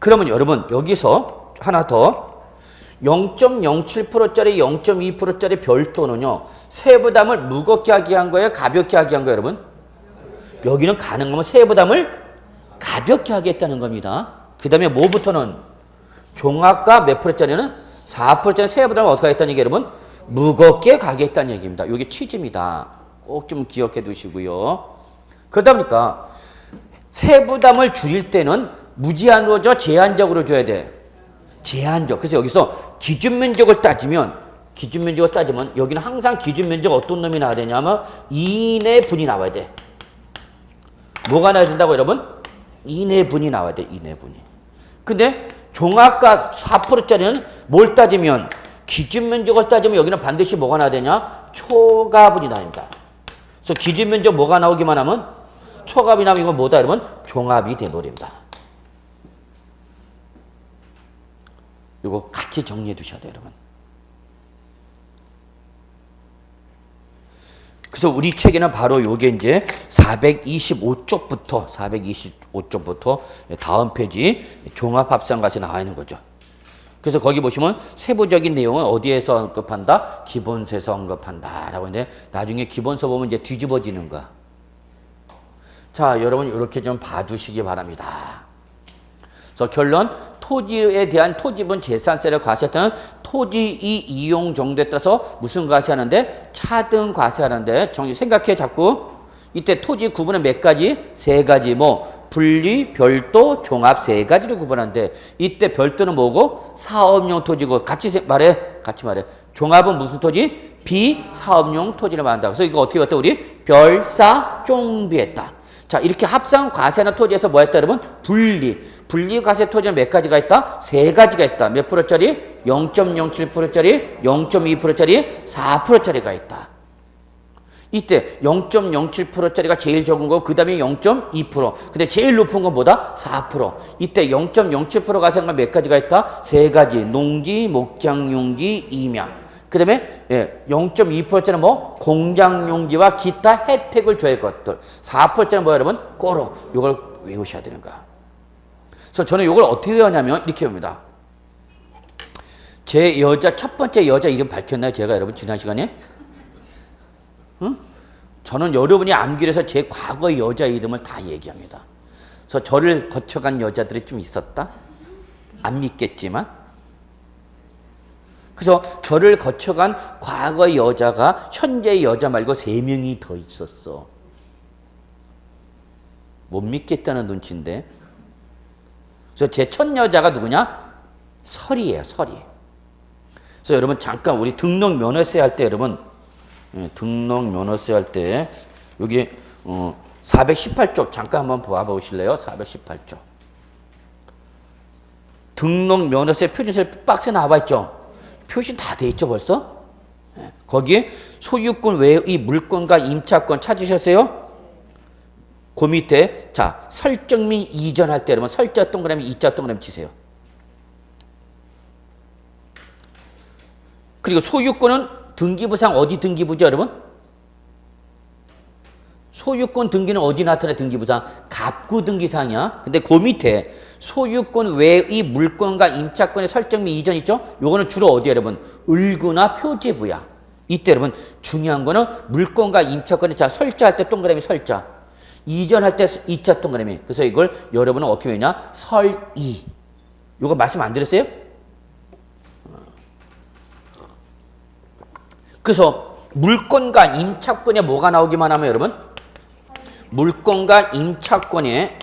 그러면 여러분 여기서 하나 더 0.07%짜리 0.2%짜리 별도는요. 세부담을 무겁게 하게 한 거예요? 가볍게 하게 한 거예요, 여러분? 여기는 가능하면 세부담을 가볍게 하겠다는 겁니다. 그 다음에 뭐부터는 종합과 몇 프로짜리는 4%짜리 세부담을 어떻게 하겠다는 얘기예요, 여러분? 무겁게 가겠다는 얘기입니다. 이게 취지입니다. 꼭 좀 기억해 두시고요. 그러다 보니까 세부담을 줄일 때는 무제한으로 줘, 제한적으로 줘야 돼. 제한적. 그래서 여기서 기준 면적을 따지면 여기는 항상 기준 면적 어떤 놈이 나와야 되냐면 2내 분이 나와야 돼. 뭐가 나와야 된다고 여러분? 2내 분이 나와야 돼. 2내 분이. 근데 종합과 4%짜리는 뭘 따지면 기준 면적을 따지면 여기는 반드시 뭐가 나와야 되냐? 초가분이 나옵니다. 그래서 기준 면적 뭐가 나오기만 하면 초갑이 나오면 이건 뭐다 여러분? 종합이 돼버립니다. 이거 같이 정리해 두셔야 돼요 여러분. 그래서 우리 책에는 바로 요게 이제 425쪽부터 다음 페이지 종합합산과세 나와 있는 거죠. 그래서 거기 보시면 세부적인 내용은 어디에서 언급한다? 기본서에서 언급한다 라고 했는데 나중에 기본서 보면 이제 뒤집어지는 거야. 자, 여러분 이렇게 좀 봐주시기 바랍니다. 그래서 결론, 토지에 대한 토지분 재산세를 과세할 때는 토지 이용 정도에 따라서 무슨 과세하는데? 차등 과세하는데 정리 생각해 자꾸. 이때 토지 구분은 몇 가지? 세 가지. 뭐 분리, 별도, 종합 세 가지로 구분하는데 이때 별도는 뭐고? 사업용 토지고 같이 말해. 종합은 무슨 토지? 비사업용 토지를 말한다. 그래서 이거 어떻게 봤다 우리? 별사 쫑비했다. 자, 이렇게 합산 과세하는 토지에서 뭐 했다 여러분? 분리 과세 토지는 몇 가지가 있다? 세 가지가 있다. 몇 프로짜리? 0.07%짜리, 0.2%짜리, 4%짜리가 있다. 이때 0.07%짜리가 제일 적은 거고 그 다음에 0.2%. 근데 제일 높은 건 뭐다? 4%. 이때 0.07% 과세한 건 몇 가지가 있다? 세 가지. 농지, 목장용지, 임야. 그 다음에 0.2%짜리는 뭐? 공장용지와 기타 혜택을 줘야 할 것들. 4%짜리는 뭐야 여러분? 꼬로. 이걸 외우셔야 되는 거야. 그래서 저는 이걸 어떻게 외우냐면 이렇게 외웁니다. 제 첫 번째 여자 이름 밝혔나요? 제가 여러분 지난 시간에? 응? 저는 여러분이 암기를 해서 제 과거의 여자 이름을 다 얘기합니다. 그래서 저를 거쳐간 여자들이 좀 있었다? 안 믿겠지만. 그래서 저를 거쳐간 과거의 여자가 현재의 여자 말고 3명이 더 있었어. 못 믿겠다는 눈치인데. 그래서 제 첫 여자가 누구냐? 설이에요, 설이. 그래서 여러분 잠깐 우리 등록 면허세 할 때 여러분 등록 면허세 할 때 여기 418쪽 잠깐 한번 봐보실래요? 418쪽. 등록 면허세 표준세 박스에 나와 있죠? 표시 다 돼 있죠 벌써? 거기에 소유권 외의 물권과 임차권 찾으셨어요? 그 밑에 자 설정 및 이전할 때 여러분 설자 동그라미 이자 동그라미 치세요. 그리고 소유권은 등기부상 어디 등기부죠 여러분? 소유권 등기는 어디 나타나 등기부상? 갑구 등기상이야. 근데 그 밑에 소유권 외의 물권과 임차권의 설정 및 이전 있죠? 요거는 주로 어디야 여러분? 을구나 표제부야. 이때 여러분 중요한 거는 물권과 임차권의 자 설자할 때 동그라미 설자. 이전할 때 이자 동그라미. 그래서 이걸 여러분은 어떻게 외우냐? 설이. 요거 말씀 안 드렸어요? 그래서 물권과 임차권에 뭐가 나오기만 하면 여러분 물권과 임차권에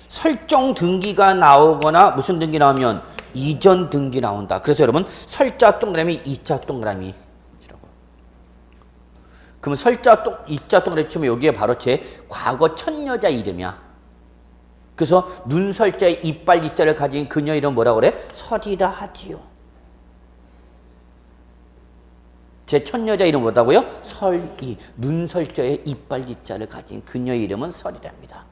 설정 등기가 나오거나 무슨 등기 나오면 이전 등기 나온다. 그래서 여러분 설자 동그라미 이자 동그라미. 그러면 설자 이자 동그라미 치면 여기에 바로 제 과거 첫 여자 이름이야. 그래서 눈설자에 이빨 이자를 가진 그녀 이름 뭐라고 그래? 설이라 하지요. 제 첫 여자 이름 뭐다고요? 설이. 눈설자에 이빨 이자를 가진 그녀 이름은 설이랍니다.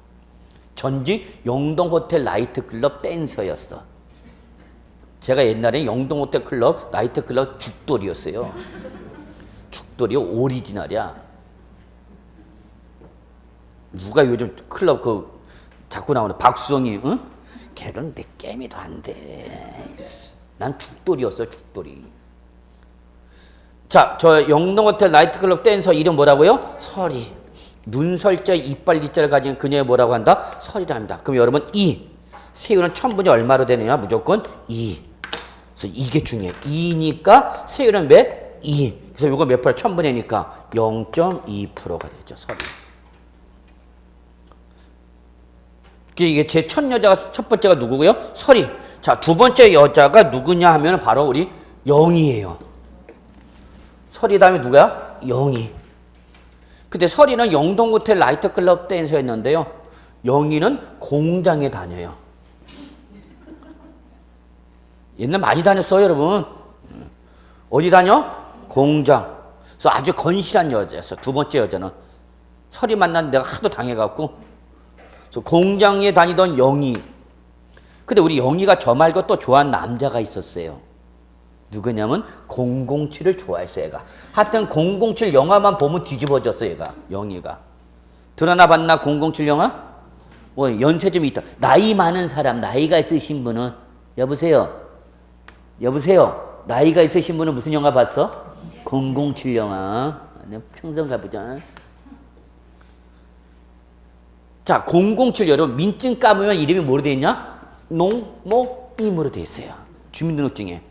전직 영동호텔 나이트클럽 댄서였어. 제가 옛날에 영동호텔 클럽 나이트클럽 죽돌이었어요. 죽돌이 오리지널이야. 누가 요즘 클럽 그 자꾸 나오는 박수영이 응? 걔는 내 게임이도 안 돼. 난 죽돌이었어 죽돌이. 자, 저 영동호텔 나이트클럽 댄서 이름 뭐라고요? 설이. 눈설자 이빨 이자를 가진 그녀의 뭐라고 한다? 설이라 합니다. 그럼 여러분 세율은 천분이 얼마로 되느냐? 무조건 2. 그래서 이게 중요해. 2니까 세율은 몇? 2. 그래서 이거 몇 프로? 1000분의니까 0.2%가 되죠. 서리. 이게 제 첫 여자가 첫 번째가 누구고요? 서리. 자, 두 번째 여자가 누구냐 하면 바로 우리 영희예요. 서리 다음에 누구야? 영희. 근데 서리는 영동호텔 나이트클럽 댄서였는데요. 영희는 공장에 다녀요. 옛날 많이 다녔어요, 여러분. 어디 다녀? 공장. 그래서 아주 건실한 여자였어. 두 번째 여자는. 설이 만난 내가 하도 당해갖고. 그래서 공장에 다니던 영희. 근데 우리 영희가 저 말고 또 좋아하는 남자가 있었어요. 누구냐면 007을 좋아했어, 얘가. 하여튼 007 영화만 보면 뒤집어졌어, 얘가. 영희가. 드러나 봤나, 007 영화? 뭐 연세 좀 있다. 나이 많은 사람, 나이가 있으신 분은, 여보세요? 여보세요? 나이가 있으신 분은 무슨 영화 봤어? 007 영화. 평생 가보자. 자, 007 여러분 민증 까보면 이름이 뭐로 돼 있냐? 농모임으로 돼 있어요. 주민등록증에.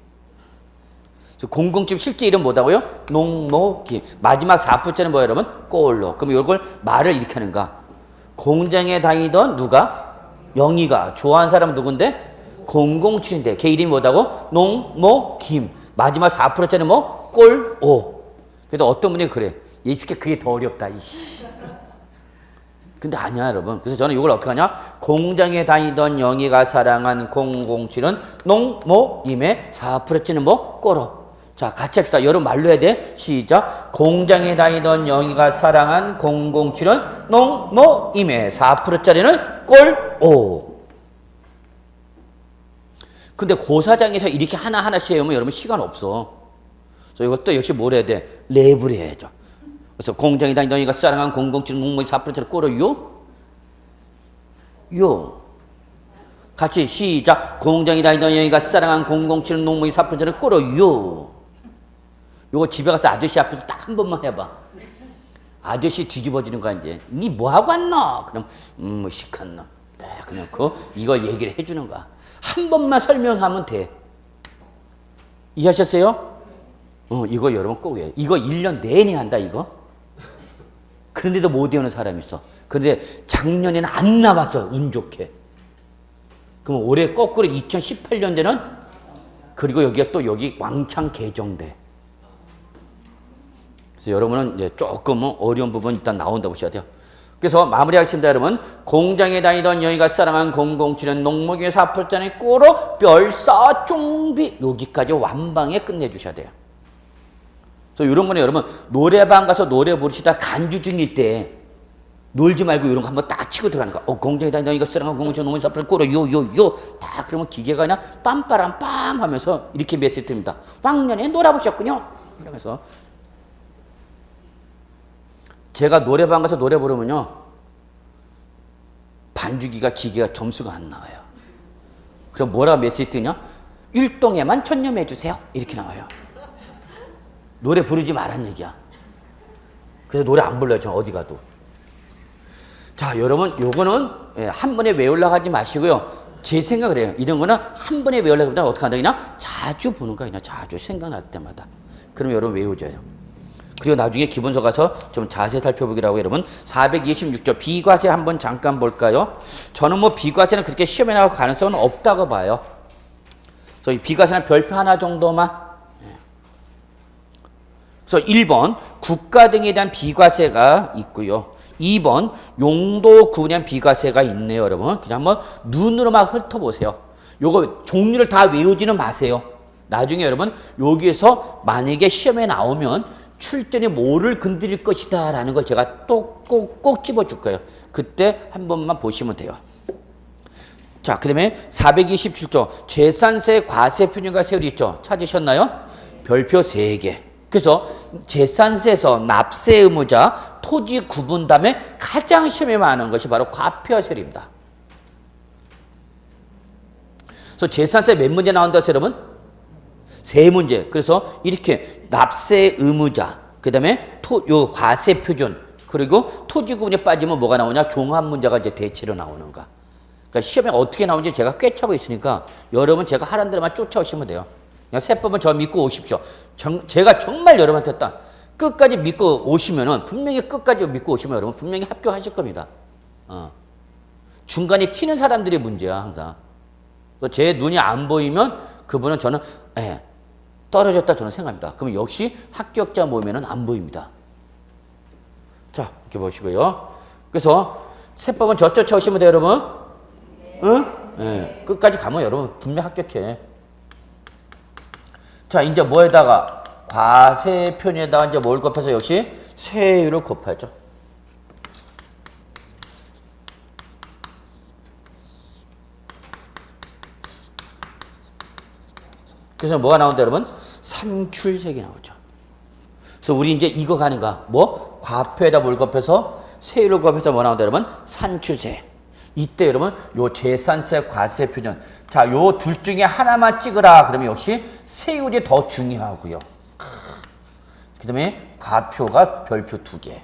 007 실제 이름 뭐다고요? 농모임. 마지막 4부자는 뭐예요, 여러분? 꼴로. 그럼 이걸 말을 이렇게 하는가? 공장에 다니던 누가? 영희가 좋아하는 사람은 누군데? 007인데 걔 이름이 뭐다고? 농모김. 마지막 4%짜리 뭐? 꼴오. 그래도 어떤 분이 그래. 이 새끼 그게 더 어렵다. 이씨. 근데 아니야, 여러분. 그래서 저는 이걸 어떻게 하냐? 공장에 다니던 영희가 사랑한 007은 농모임의 4%짜리 뭐? 꼴오. 자, 같이 합시다. 여러분 말로 해야 돼. 시작. 공장에 다니던 영희가 사랑한 007은 농모임의 4%짜리는 꼴오. 근데 고사장에서 이렇게 하나하나씩 해오면 여러분 시간 없어. 그래서 이것도 역시 뭘 해야 돼? 랩을 해야죠. 그래서 공장에 다니던 영희가 사랑한 007은 농모임의 4%짜리 꼴오. 요. 같이 시작. 공장에 다니던 영희가 사랑한 007은 농모임의 4%짜리 꼴오. 요거 집에 가서 아저씨 앞에서 딱 한 번만 해봐. 아저씨 뒤집어지는 거야, 이제. 니 뭐하고 왔노? 그럼, 뭐, 시큰 놈. 딱 그놓고 이걸 얘기를 해주는 거야. 한 번만 설명하면 돼. 이해하셨어요? 이거 여러분 꼭 해. 이거 1년 내내 한다, 이거. 그런데도 못 외우는 사람이 있어. 그런데 작년에는 안 나왔어, 운 좋게. 그럼 올해 거꾸로 2018년대는 그리고 여기가 또 여기 왕창 개정돼. 그래서 여러분은 이제 조금 어려운 부분 일단 나온다고 보셔야 돼요. 그래서 마무리하겠습니다, 여러분. 공장에 다니던 여인가 사랑한 007은 농목의 4%짜리 꼬로 별사 중비. 여기까지 완방에 끝내주셔야 돼요. 그래서 이런 거는 여러분 노래방 가서 노래 부르시다 간주 중일 때 놀지 말고 이런 거 한번 딱 치고 들어가는 거야. 공장에 다니던 여인가 사랑한 007은 농목의 4%짜리 꼬로 요요요. 다 그러면 기계가 그냥 빰빠람 빰 하면서 이렇게 메시지 듭니다. 왕년에 놀아보셨군요. 이러면서. 제가 노래방 가서 노래 부르면요. 반주기가 기계가 점수가 안 나와요. 그럼 뭐라고 메시지 뜨냐? 율동에만 전념해 주세요. 이렇게 나와요. 노래 부르지 말란 얘기야. 그래서 노래 안 불러요. 저 어디 가도. 자, 여러분 요거는 한 번에 외우려고 하지 마시고요. 제 생각을 해요. 이런 거는 한 번에 외우려고 하면 어떻게 한다? 그냥 자주 부는 거야. 그냥 자주 생각날 때마다. 그럼 여러분 외우져요. 그리고 나중에 기본서 가서 좀 자세히 살펴보기라고 여러분 426조 비과세 한번 잠깐 볼까요? 저는 뭐 비과세는 그렇게 시험에 나올 가능성은 없다고 봐요. 그래서 이 비과세는 별표 하나 정도만. 그래서 1번 국가 등에 대한 비과세가 있고요. 2번 용도 구분에 대한 비과세가 있네요, 여러분. 그냥 한번 눈으로만 훑어보세요. 요거 종류를 다 외우지는 마세요. 나중에 여러분 여기에서 만약에 시험에 나오면 출전에 뭐를 건드릴 것이다 라는 걸 제가 또 꼭 집어줄 거예요. 그때 한 번만 보시면 돼요. 자, 그 다음에 427조 재산세 과세 표준과 세율이 있죠. 찾으셨나요? 별표 3개. 그래서 재산세에서 납세 의무자 토지 구분 다음에 가장 시험에 많은 것이 바로 과표와 세율입니다. 그래서 재산세 몇 문제 나온다고 했어요, 여러분? 3문제. 그래서 이렇게 납세 의무자, 그 다음에 요 과세 표준, 그리고 토지 구분에 빠지면 뭐가 나오냐? 종합 문제가 이제 대체로 나오는 거. 그러니까 시험에 어떻게 나오는지 제가 꿰차고 있으니까 여러분 제가 하라는 대로만 쫓아오시면 돼요. 그냥 세법은 저 믿고 오십시오. 제가 정말 여러분한테 했다. 끝까지 믿고 오시면은 분명히 끝까지 믿고 오시면 여러분 분명히 합격하실 겁니다. 중간에 튀는 사람들이 문제야 항상. 제 눈이 안 보이면 그분은 저는 떨어졌다 저는 생각합니다. 그럼 역시 합격자 모이면은 안 보입니다. 자 이렇게 보시고요. 그래서 세법은 저 쫓아오시면 돼요 여러분. 응? 끝까지 가면 여러분 분명 합격해. 자 이제 뭐에다가 과세표현에다가 이제 뭘 곱해서 역시 세율을 곱하죠. 그래서 뭐가 나온다 여러분? 산출색이 나오죠. 그래서 우리 이제 이거 가는가? 뭐? 과표에다 뭘 곱해서 세율을 곱해서 뭐 나온다 여러분? 산출세. 이때 여러분 요 재산세 과세 표준. 자, 요 둘 중에 하나만 찍으라. 그러면 역시 세율이 더 중요하고요. 그다음에 과표가 별표 2개.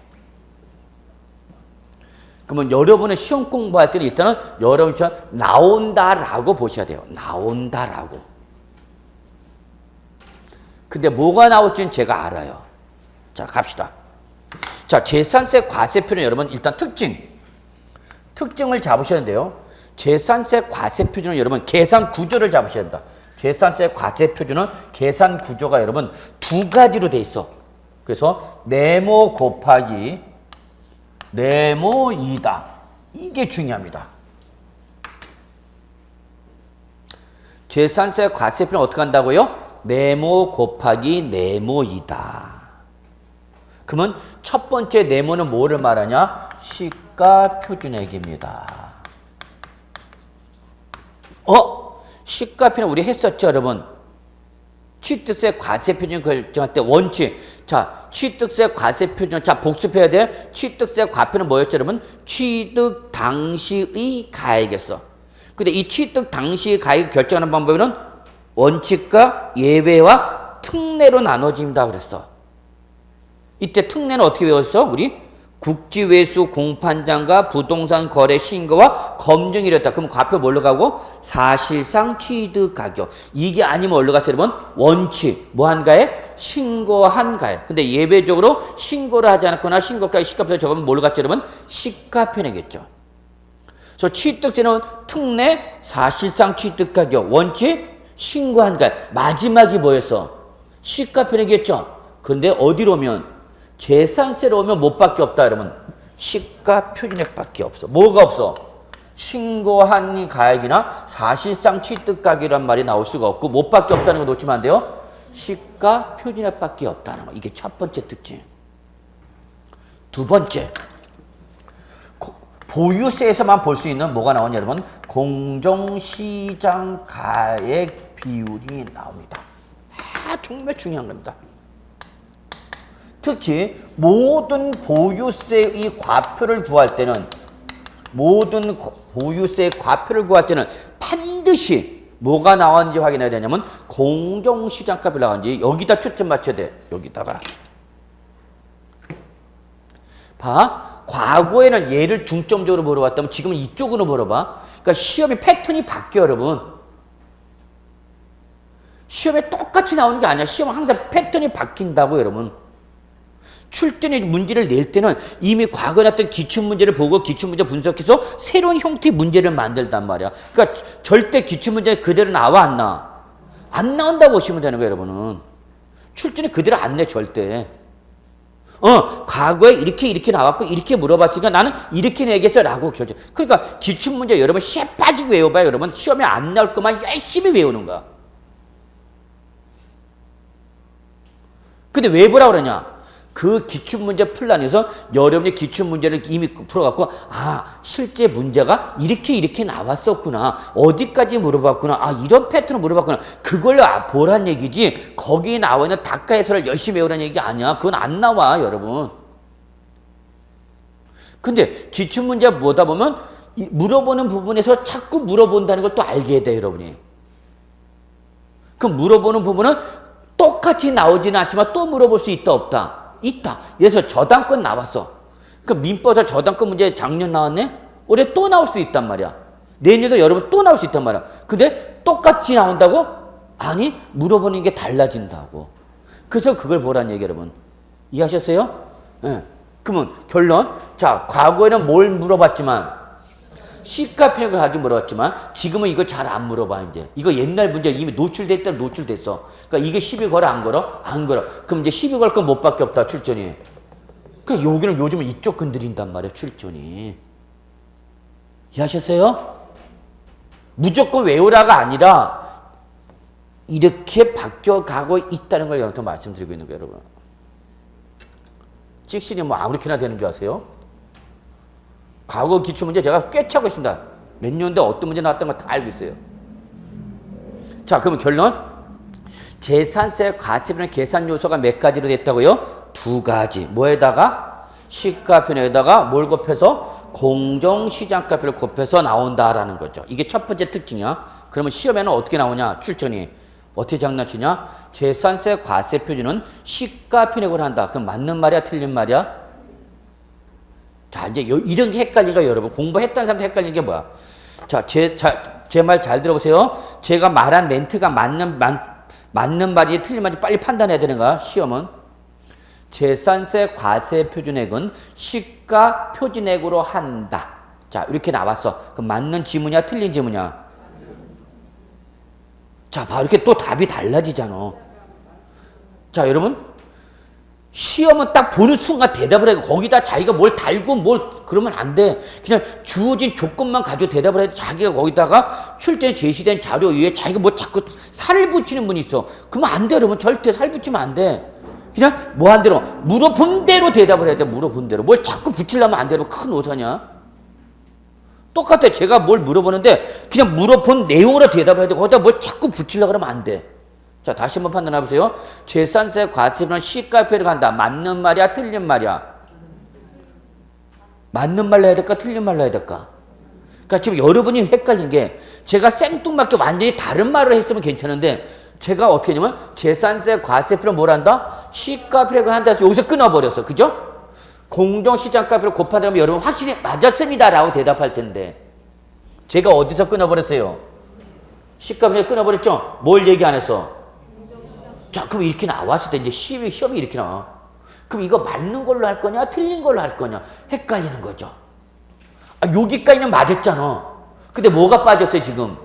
그러면 여러분의 시험 공부할 때는 일단은 여러분처럼 나온다라고 보셔야 돼요. 나온다라고. 근데 뭐가 나올지는 제가 알아요. 자, 갑시다. 자, 재산세 과세표는 여러분 일단 특징을 잡으셔야 돼요. 재산세 과세표준은 여러분 계산 구조를 잡으셔야 된다. 재산세 과세표준은 계산 구조가 여러분 두 가지로 돼 있어. 그래서 네모 곱하기 네모 2다. 이게 중요합니다. 재산세 과세표는 어떻게 한다고요? 네모 곱하기 네모 2다. 그러면 첫 번째 네모는 뭐를 말하냐? 시가 표준액입니다. 시가 표준 우리 했었죠, 여러분? 취득세 과세 표준 결정할 때 원칙. 자, 취득세 과세 표준. 자, 복습해야 돼. 취득세 과표는 뭐였죠, 여러분? 취득 당시의 가액이었어. 근데 이 취득 당시의 가액을 결정하는 방법은 원칙과 예외와 특례로 나눠집니다. 그랬어. 이때 특례는 어떻게 외웠어? 우리 국지외수 공판장과 부동산 거래 신고와 검증이 이랬다. 그럼 과표 뭘로 가고? 사실상 취득 가격. 이게 아니면 어디로 갔어요, 여러분? 원칙. 뭐한 가액? 신고한 가액. 근데 예외적으로 신고를 하지 않았거나 신고가액 시가표에 적으면 뭘로 갔죠, 여러분? 시가표내겠죠. 그래서 취득세는 특례, 사실상 취득 가격, 원칙, 신고한 가액. 마지막이 뭐였어? 시가표내겠죠. 근데 어디로 오면? 재산세로 오면 뭐밖에 없다 여러분. 시가 표준액밖에 없어. 뭐가 없어? 신고한 가액이나 사실상 취득가격이란 말이 나올 수가 없고 뭐밖에 없다는 거 놓치면 안 돼요. 시가 표준액밖에 없다는 거. 이게 첫 번째 특징. 두 번째. 보유세에서만 볼 수 있는 뭐가 나오냐 여러분. 공정시장 가액 비율이 나옵니다. 정말 중요한 겁니다. 특히 모든 보유세의 과표를 구할 때는 반드시 뭐가 나왔는지 확인해야 되냐면 공정시장값이 나왔는지 여기다 초점 맞춰야 돼. 여기다가 봐. 과거에는 얘를 중점적으로 물어봤다면 지금은 이쪽으로 물어봐. 그러니까 시험의 패턴이 바뀌어 여러분. 시험에 똑같이 나오는 게 아니야. 시험은 항상 패턴이 바뀐다고 여러분. 출전의 문제를 낼 때는 이미 과거에 났던 기출문제를 보고 기출문제 분석해서 새로운 형태의 문제를 만들단 말이야. 그러니까 절대 기출문제 그대로 나와 안 나와? 안 나온다고 보시면 되는 거예요, 여러분은. 출전이 그대로 안 내, 절대. 과거에 이렇게 나왔고 이렇게 물어봤으니까 나는 이렇게 내겠어 라고 결정. 그러니까 기출문제 여러분 시에 빠지게 외워봐요, 여러분. 시험에 안 나올 것만 열심히 외우는 거야. 근데 왜 보라 그러냐? 그 기출문제 풀란에서 여러분의 기출문제를 이미 풀어갖고 실제 문제가 이렇게 나왔었구나. 어디까지 물어봤구나. 이런 패턴을 물어봤구나. 그걸 보란 얘기지 거기에 나와 있는 닭가 해설을 열심히 외우라는 얘기 아니야. 그건 안 나와 여러분. 근데 기출문제 보다 보면 물어보는 부분에서 자꾸 물어본다는 걸 또 알게 돼 여러분이. 그 물어보는 부분은 똑같이 나오지는 않지만 또 물어볼 수 있다 없다? 있다. 그래서 저당권 나왔어. 그 민법에서 저당권 문제 작년 나왔네? 올해 또 나올 수도 있단 말이야. 내년에도 여러분 또 나올 수 있단 말이야. 근데 똑같이 나온다고? 아니, 물어보는 게 달라진다고. 그래서 그걸 보란 얘기 여러분. 이해하셨어요? 예. 그러면 결론. 자, 과거에는 뭘 물어봤지만 시가 편익을 가지고 물어봤지만 지금은 이거 잘 안 물어봐 이제. 이거 옛날 문제 이미 노출됐다 노출됐어. 그러니까 이게 시비 걸어 안 걸어? 안 걸어. 그럼 이제 시비 걸 건 못 밖에 없다 출전이. 그러니까 여기는 요즘은 이쪽 건드린단 말이야 출전이. 이해하셨어요? 무조건 외우라가 아니라 이렇게 바뀌어가고 있다는 걸 여러분한테 말씀드리고 있는 거예요 여러분. 찍신이 뭐 아무렇게나 되는 줄 아세요? 과거 기출문제 제가 꽤 차고 있습니다. 몇 년대 어떤 문제 나왔던 거 다 알고 있어요. 자, 그러면 결론. 재산세 과세표는 계산 요소가 몇 가지로 됐다고요? 2가지. 뭐에다가? 시가편에다가 뭘 곱해서? 공정시장가표를 곱해서 나온다라는 거죠. 이게 첫 번째 특징이야. 그러면 시험에는 어떻게 나오냐? 출전이. 어떻게 장난치냐? 재산세 과세 표준은 시가편액을 한다. 그럼 맞는 말이야? 틀린 말이야? 자, 이제 이런 게 헷갈리니까 여러분. 공부했다는 사람도 헷갈리는 게 뭐야? 자, 제 말 잘 들어보세요. 제가 말한 멘트가 맞는 말이 틀린 말인지 빨리 판단해야 되는 거야, 시험은. 재산세 과세 표준액은 시가 표준액으로 한다. 자, 이렇게 나왔어. 그럼 맞는 지문이야, 틀린 지문이야? 자, 봐. 이렇게 또 답이 달라지잖아. 자, 여러분. 시험은 딱 보는 순간 대답을 해. 거기다 자기가 뭘 달고 뭘 그러면 안 돼. 그냥 주어진 조건만 가지고 대답을 해도 자기가 거기다가 출제에 제시된 자료 위에 자기가 뭐 자꾸 살을 붙이는 분이 있어. 그러면 안 돼. 여러분 절대 살 붙이면 안 돼. 그냥 뭐 한 대로 물어본 대로 대답을 해야 돼. 물어본 대로. 뭘 자꾸 붙이려면 안 되는 큰 오산이야. 똑같아. 제가 뭘 물어보는데 그냥 물어본 내용으로 대답을 해야 돼. 거기다 뭘 자꾸 붙이려고 그러면 안 돼. 자, 다시 한번 판단해 보세요. 재산세 과세표는 시가표를 한다. 맞는 말이야? 틀린 말이야? 맞는 말로 해야 될까? 틀린 말로 해야 될까? 그러니까 지금 여러분이 헷갈린 게 제가 생뚱맞게 완전히 다른 말을 했으면 괜찮은데 제가 어떻게 했냐면 재산세 과세표를 뭘 한다? 시가표를 한다 해서 여기서 끊어버렸어. 그죠? 공정시장가표를 곱하면 여러분 확실히 맞았습니다 라고 대답할 텐데 제가 어디서 끊어버렸어요? 시가표를 끊어버렸죠? 뭘 얘기 안 했어? 자, 그럼 이렇게 나왔을 때 이제 시험이 이렇게 나와. 그럼 이거 맞는 걸로 할 거냐, 틀린 걸로 할 거냐, 헷갈리는 거죠. 아, 여기까지는 맞았잖아. 근데 뭐가 빠졌어요, 지금?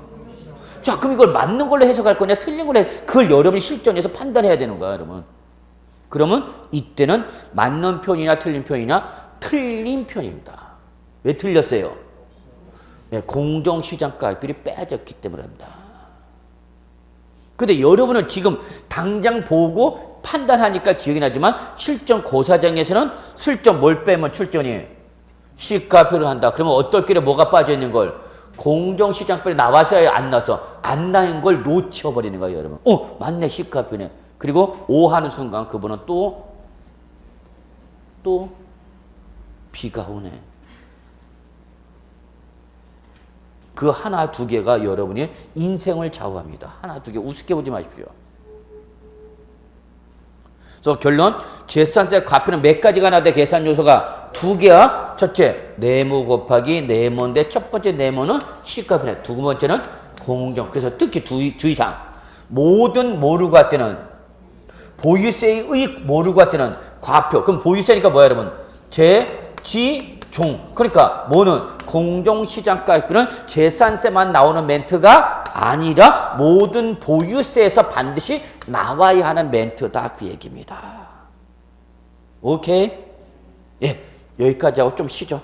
자, 그럼 이걸 맞는 걸로 해석할 거냐, 틀린 걸로 그걸 여러분이 실전에서 판단해야 되는 거야, 여러분. 그러면 이때는 맞는 표현이나 틀린 표현이나 틀린 표현입니다. 왜 틀렸어요? 네, 공정시장가율이 빼졌기 때문입니다. 근데 여러분은 지금 당장 보고 판단하니까 기억이 나지만 실전 고사장에서는 슬쩍 뭘 빼면 출전이 시가표를 한다. 그러면 어떨 길에 뭐가 빠져 있는 걸 공정시장표에 나와서야 안 나서 안 나는 걸 놓쳐버리는 거예요, 여러분. 맞네 시가표네. 그리고 오 하는 순간 그분은 또 비가 오네. 그 하나 두 개가 여러분의 인생을 좌우합니다. 하나 두 개 우습게 보지 마십시오. 그래서 결론 재산세 과표는 몇 가지가 나대 계산 요소가 2개야. 첫째 내무 곱하기 내모인데 첫 번째 내모는 시가표네. 두 번째는 공정. 그래서 특히 주의사항 모든 모르고 할 때는 보유세의 모르고 할 때는 과표. 그럼 보유세니까 뭐야 여러분? 종. 그러니까 뭐는 공정시장가액표는 재산세만 나오는 멘트가 아니라 모든 보유세에서 반드시 나와야 하는 멘트다 그 얘기입니다. 오케이? 예, 여기까지 하고 좀 쉬죠.